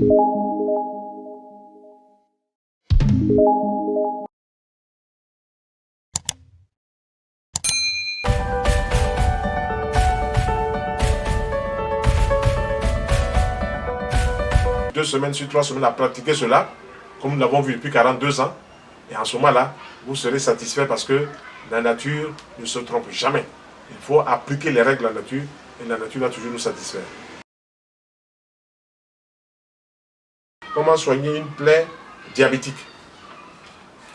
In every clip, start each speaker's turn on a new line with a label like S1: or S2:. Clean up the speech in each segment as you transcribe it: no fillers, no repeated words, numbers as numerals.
S1: 2 semaines sur 3 semaines à pratiquer cela, comme nous l'avons vu depuis 42 ans. Et en ce moment-là, vous serez satisfait parce que la nature ne se trompe jamais. Il faut appliquer les règles de la nature et la nature va toujours nous satisfaire. Comment soigner une plaie diabétique?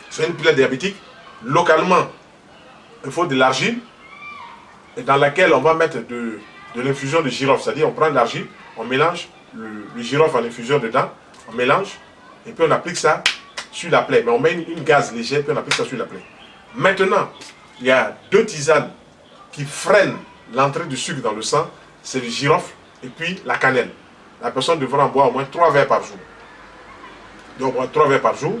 S1: Soigner une plaie diabétique, localement, il faut de l'argile dans laquelle on va mettre de l'infusion de girofle. C'est-à-dire on prend de l'argile, on mélange le girofle en infusion dedans, on mélange et puis on applique ça sur la plaie. Mais on met une gaz légère puis on applique ça sur la plaie. Maintenant, il y a 2 tisanes qui freinent l'entrée du sucre dans le sang. C'est le girofle et puis la cannelle. La personne devra en boire au moins 3 verres par jour. Donc 3 verres par jour.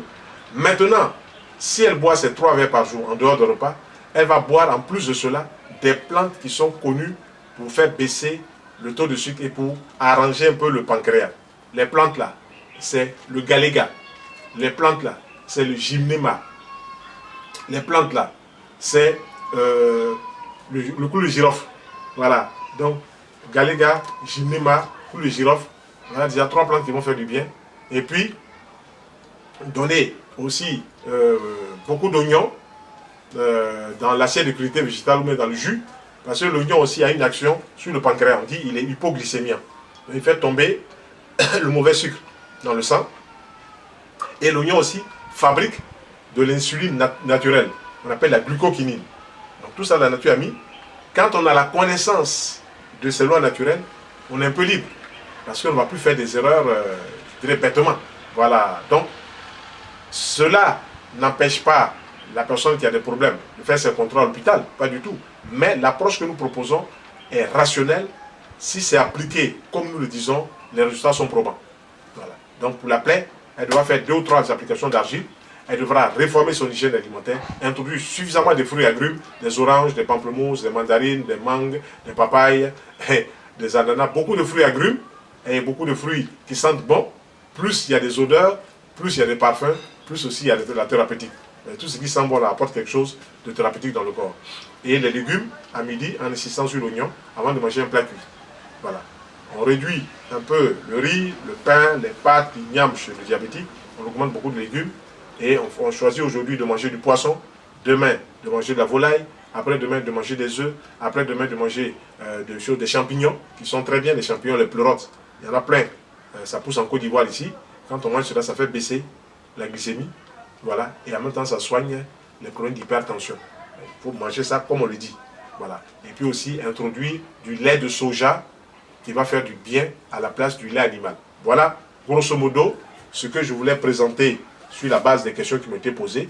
S1: Maintenant, si elle boit ces 3 verres par jour en dehors de repas, elle va boire en plus de cela des plantes qui sont connues pour faire baisser le taux de sucre et pour arranger un peu le pancréas. Les plantes là, c'est le galéga. Les plantes là, c'est le gymnéma. Les plantes là, c'est le clou de girofle. Voilà. Donc, galéga, gymnéma, clou de girofle. Voilà déjà 3 plantes qui vont faire du bien. Et puis, donner aussi beaucoup d'oignons dans l'assiette de crudités végétale ou même dans le jus. Parce que l'oignon aussi a une action sur le pancréas. On dit qu'il est hypoglycémien. Donc, il fait tomber le mauvais sucre dans le sang. Et l'oignon aussi fabrique de l'insuline naturelle. On appelle la glucokinine. Donc tout ça, la nature a mis. Quand on a la connaissance de ces lois naturelles, on est un peu libre. Parce qu'on ne va plus faire des erreurs, je dirais, bêtement. Voilà. Donc, cela n'empêche pas la personne qui a des problèmes de faire ses contrôles à l'hôpital. Pas du tout. Mais l'approche que nous proposons est rationnelle. Si c'est appliqué comme nous le disons, les résultats sont probants. Voilà. Donc pour la plaie, elle devra faire 2 ou 3 applications d'argile. Elle devra réformer son hygiène alimentaire, introduire suffisamment de fruits et agrumes, des oranges, des pamplemousses, des mandarines, des mangues, des papayes, des ananas, beaucoup de fruits et agrumes, et beaucoup de fruits qui sentent bon. Plus il y a des odeurs, plus il y a des parfums, plus aussi il y a de la thérapeutique. Et tout ce qui sent bon là apporte quelque chose de thérapeutique dans le corps. Et les légumes, à midi, en insistant sur l'oignon, avant de manger un plat cuit. Voilà. On réduit un peu le riz, le pain, les pâtes, l'igname chez le diabétique. On augmente beaucoup de légumes. Et on choisit aujourd'hui de manger du poisson, demain de manger de la volaille, après-demain de manger des œufs, après-demain de manger des champignons, qui sont très bien, les champignons les pleurotes. Il y en a plein. Ça pousse en Côte d'Ivoire ici. Quand on mange cela, ça fait baisser la glycémie. Voilà. Et en même temps, ça soigne les problèmes d'hypertension. Il faut manger ça comme on le dit. Voilà. Et puis aussi introduire du lait de soja qui va faire du bien à la place du lait animal. Voilà, grosso modo, ce que je voulais présenter sur la base des questions qui m'ont été posées.